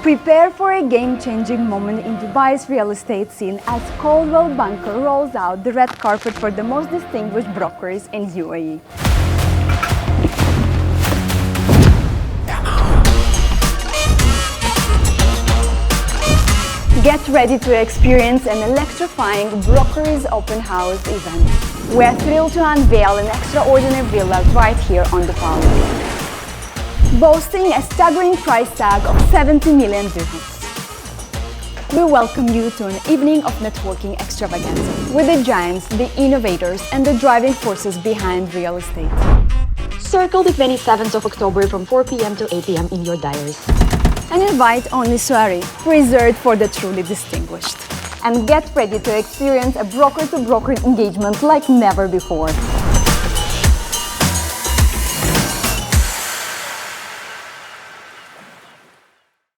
Prepare for a game-changing moment in Dubai's real estate scene as Coldwell Banker rolls out the red carpet for the most distinguished brokers in UAE. Get ready to experience an electrifying Broker's Open House event. We're thrilled to unveil an extraordinary villa right here on the Palm, boasting a staggering price tag of 70 million dirhams. We welcome you to an evening of networking extravaganza with the giants, the innovators, and the driving forces behind real estate. Circle the 27th of October from 4 p.m. to 8 p.m. in your diaries. An invite-only soiree reserved for the truly distinguished. And get ready to experience a broker-to-broker engagement like never before.